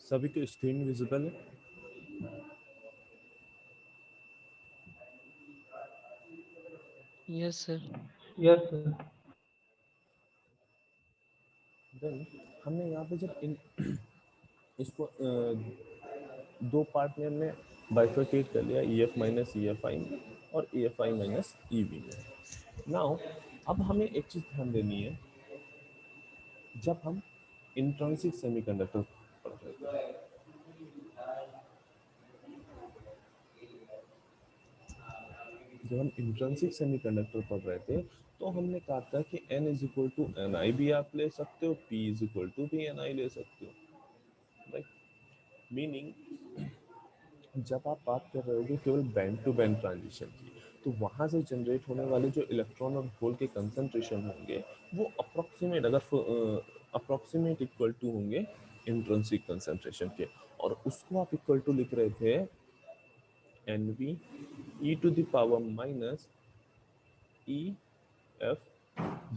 सभी को screen visible है? Yes sir. Yes sir. Then हमने यहाँ पे जब इसको दो पार्ट में हमने बाइफरकेट कर लिया, EF माइनस EFI में और EFI माइनस EV में। नाउ अब हमें एक चीज ध्यान देनी है, जब हम इंट्रिंसिक सेमीकंडक्टर पढ़ रहे थे, जब हम इंट्रिंसिक सेमीकंडक्टर पढ़ रहे थे तो हमने कहा था कि N is equal to NI भी आप ले सकते हो, P इज इक्वल टू भी NI ले सकते हो, राइट। मीनिंग जब आप बात कर रहे होगे केवल बैंड टू बैंड ट्रांजिशन की, तो वहां से जनरेट होने वाले जो इलेक्ट्रॉन और होल के कंसंट्रेशन होंगे वो अप्रोक्सीमेट, अगर अप्रोक्सीमेट इक्वल टू होंगे इंट्रिंसिक कंसंट्रेशन के, और उसको आप इक्वल टू लिख रहे थे NV e to the power minus EF।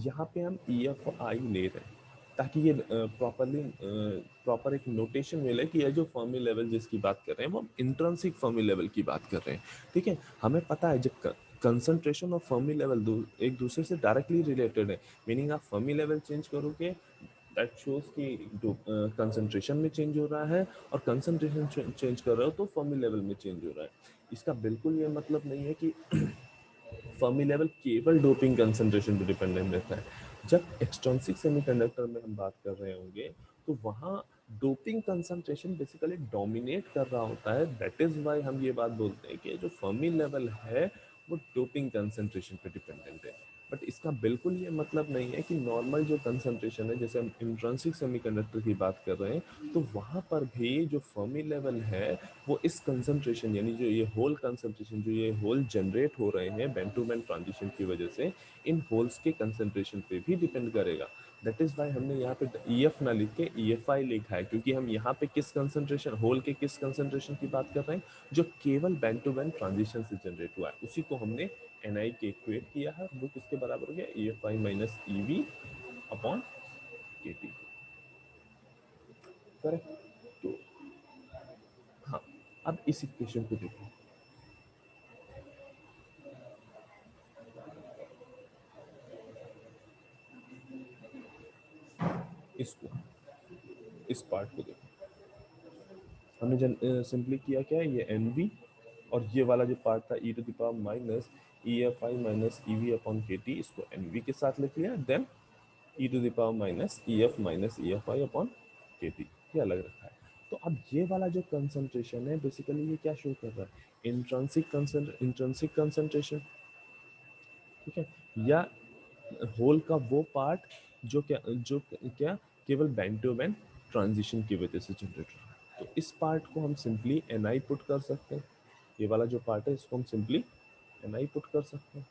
यहाँ पे हम EFI ले रहे हैं ताकि ये प्रॉपर एक नोटेशन मिले कि ये जो फर्मी लेवल जिसकी बात कर रहे हैं वो हम इंट्रिंसिक फर्मी लेवल की बात कर रहे हैं, ठीक है। हमें पता है जब कंसंट्रेशन और फर्मी लेवल एक दूसरे से डायरेक्टली रिलेटेड है, मीनिंग आप फर्मी लेवल चेंज करोगे दैट शोज कि कंसंट्रेशन में चेंज हो रहा है, और कंसंट्रेशन चेंज कर रहे हो तो फर्मी लेवल में चेंज हो रहा है। इसका बिल्कुल ये मतलब नहीं है कि फर्मी लेवल केवल डोपिंग कंसंट्रेशन पे डिपेंडेंट रहता है। जब एक्सट्रिंसिक सेमीकंडक्टर में हम बात कर रहे होंगे तो वहाँ डोपिंग कंसंट्रेशन बेसिकली डोमिनेट कर रहा होता है। दैट इज वाई हम ये बात बोलते हैं कि जो फर्मी लेवल है वो डोपिंग कंसंट्रेशन पे डिपेंडेंट है। बट इसका बिल्कुल ये मतलब नहीं है कि नॉर्मल जो कंसंट्रेशन है, जैसे हम इंट्रिंसिक सेमीकंडक्टर की बात कर रहे हैं तो वहाँ पर भी जो फर्मी लेवल है वो इस कंसंट्रेशन, यानी जो ये होल कंसंट्रेशन, जो ये होल जनरेट हो रहे हैं बैंड टू बैंड ट्रांजिशन की वजह से, इन होल्स के कंसंट्रेशन पे भी डिपेंड करेगा। दैट इज वाई हमने यहाँ पे EF ना लिख के EFI लिखा है, क्योंकि हम यहाँ पे किस कंसंट्रेशन, होल के किस कंसंट्रेशन की बात कर रहे हैं, जो केवल बैंड टू बैंड ट्रांजिशन से जनरेट हुआ है, उसी को हमने NI के इक्वेट किया है। वो किसके बराबर हो गया, EFI minus EV upon KT, correct. तो हाँ, अब इस इक्वेशन को देखो, इसको, इस पार्ट को देखो, हमने सिंपली किया क्या है, ये NV और ये वाला जो पार्ट था e to the power minus EFI minus EV upon KT, इसको NV के साथ लिख लिया, then e to the power minus EF minus EFI upon KT, ये अलग रखा है। तो अब ये वाला जो कंसंट्रेशन है बेसिकली ये क्या शो कर रहा है, इंट्रिंसिक कंसंट्रेशन, ठीक है, या होल का वो पार्ट जो क्या केवल बैंड टू बैंड ट्रांजिशन की वजह से जनरेट हो रहा है। तो इस पार्ट को हम सिंपली NI पुट कर सकते हैं, ये वाला जो पार्ट है इसको हम सिंपली NI पुट कर सकते हैं।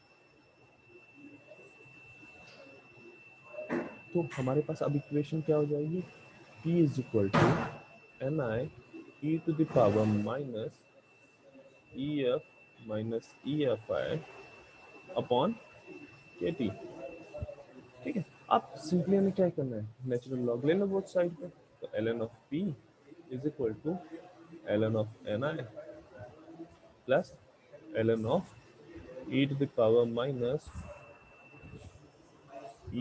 तो हमारे पास अब इक्वेशन क्या हो जाएगी, P is equal to NI e to the power minus EF minus EFI upon KT, ठीक है। अब सिंपली हमें क्या करना है, नेचुरल लॉग लेना बोथ साइड पे, तो ln of P is equal to ln of NI plus ln of e to the power minus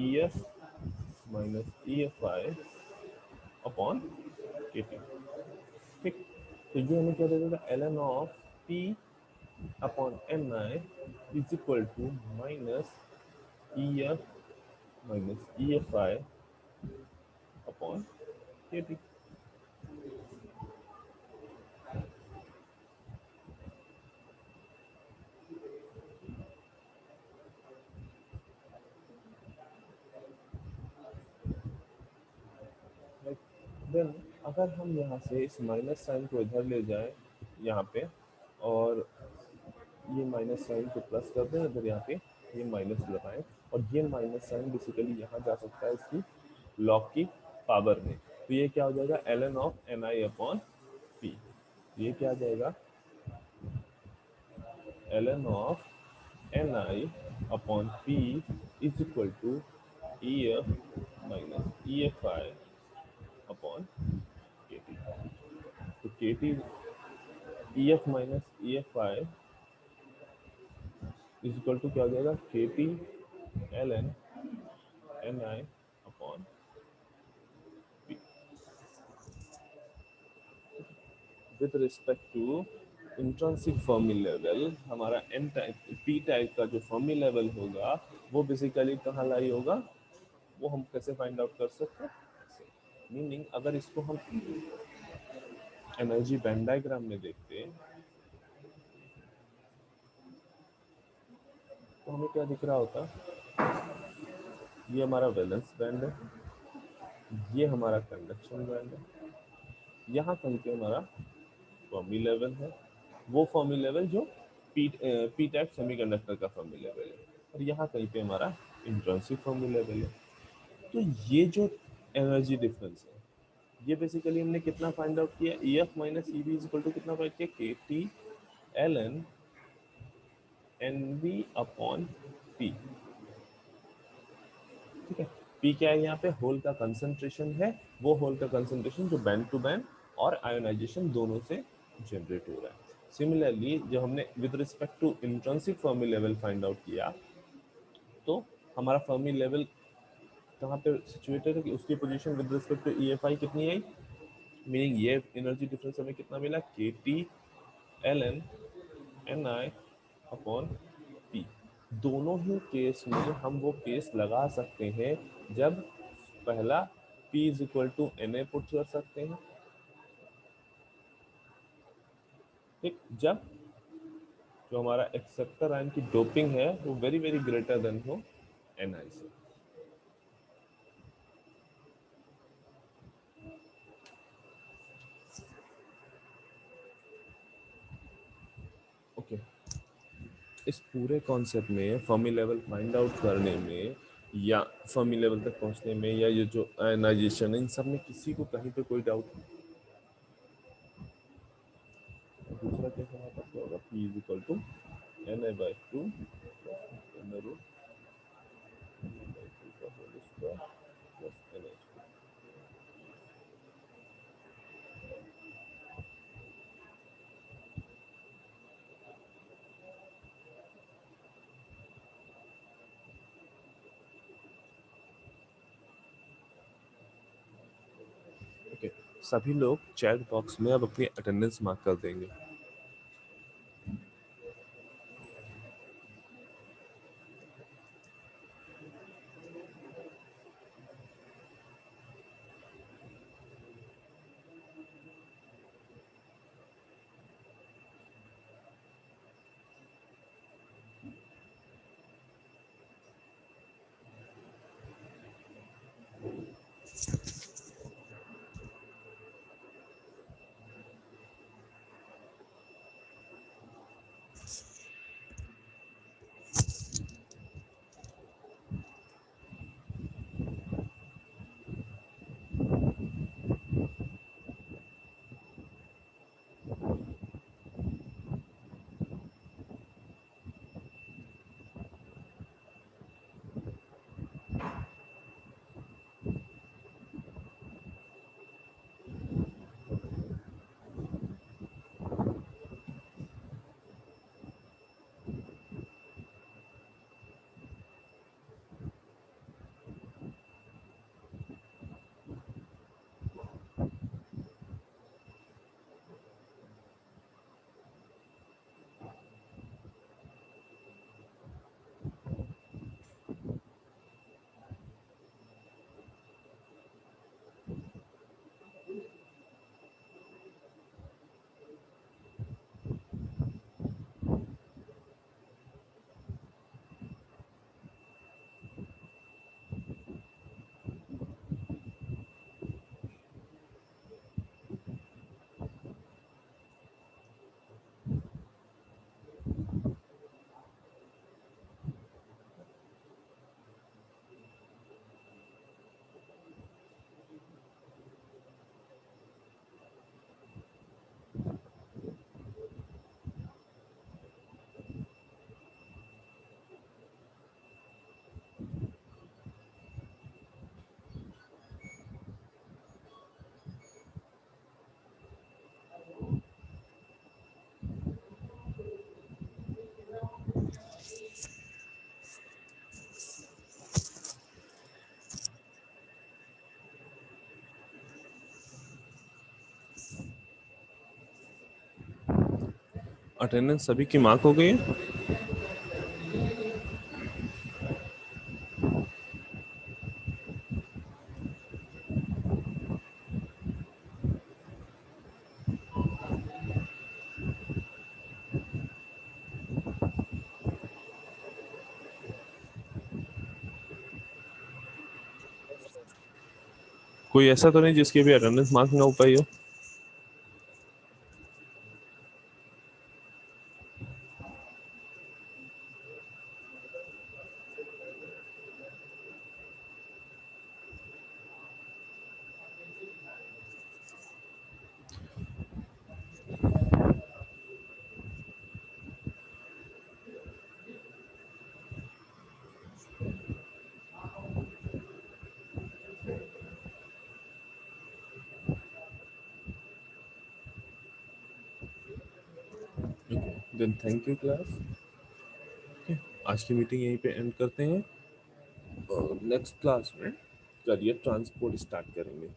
ef minus EFI upon KT। ठीक, तो ये हमें क्या दे देगा, ln of P upon NI is equal to minus EF minus EFI upon KT। Then अगर हम यहाँ से इस माइनस साइन को इधर ले जाएं यहाँ पे, और ये माइनस साइन को प्लस कर दें इधर, यहाँ पे ये माइनस लगाएं, और ये माइनस साइन बेसिकली यहाँ जा सकता है इसकी लॉग की पावर में, तो ये क्या हो जाएगा, ln of ni upon p। ये क्या आ जाएगा, ln of ni upon p is equal to ef minus EFI upon KT। तो KT EF minus EFI is equal to क्या हो जाएगा, KT ln ni upon p। With respect to intrinsic Fermi level, हमारा N type P type का जो Fermi level होगा वो basically कहाँ लाई होगा, वो हम कैसे फाइंड आउट कर सकते हैं, मीनिंग अगर इसको हम एनर्जी बैंड डायग्राम में देखते हैं तो हमें क्या दिख रहा होता, ये हमारा वैलेंस बैंड है, ये हमारा कंडक्शन बैंड है, यहाँ कहीं पे हमारा फर्मी लेवल है, वो फर्मी लेवल जो पी टाइप सेमीकंडक्टर का फर्मी लेवल है, और यहाँ कहीं पे हमारा इंट्रिंसिक फर्मी लेवल है। तो ये जो एनर्जी डिफरेंस है, ये बेसिकली हमने कितना फाइंड आउट किया, E F minus E B is equal to कितना फाइंड किया, K T L N N B upon P. ठीक है, पी क्या है, यहाँ पे होल का कंसंट्रेशन है, वो होल का कंसंट्रेशन जो बैंड टू बैंड और आयोनाइजेशन दोनों से जनरेट हो रहा है। सिमिलरली जो हमने with respect to intrinsic Fermi level find out किया, तो हमारा फर्मी लेवल कहाँ पे सिचुएटेड है कि उसकी position with respect to EFI कितनी आई, मीनिंग ये एनर्जी डिफरेंस हमें कितना मिला, K T L N N I upon P. दोनों ही केस में हम वो केस लगा सकते हैं जब पहला P is equal to NA put कर सकते हैं, ठीक, जब जो हमारा एक्सेप्टर आयन की डोपिंग है वो वेरी वेरी ग्रेटर देन हो NI से। ओके, इस पूरे कॉन्सेप्ट में फर्मी लेवल फाइंड आउट करने में या फर्मी लेवल तक पहुंचने में या ये जो आयनाइजेशन है, इन सब में किसी को कहीं पे कोई डाउट नहीं। दूसरा केस हमारे पास क्या होगा, P is equal to Na/2 under root Na/2 का whole square plus NH2। Okay, सभी लोग चैट बॉक्स में अब अपनी अटेंडेंस मार्क कर देंगे। अटेंडेंस सभी की मार्क हो गई है? कोई ऐसा तो नहीं जिसकी भी अटेंडेंस मार्क ना हो पाई हो? Then thank you class. आज की मीटिंग यहीं पे एंड करते हैं और नेक्स्ट क्लास में करियर ट्रांसपोर्ट स्टार्ट करेंगे।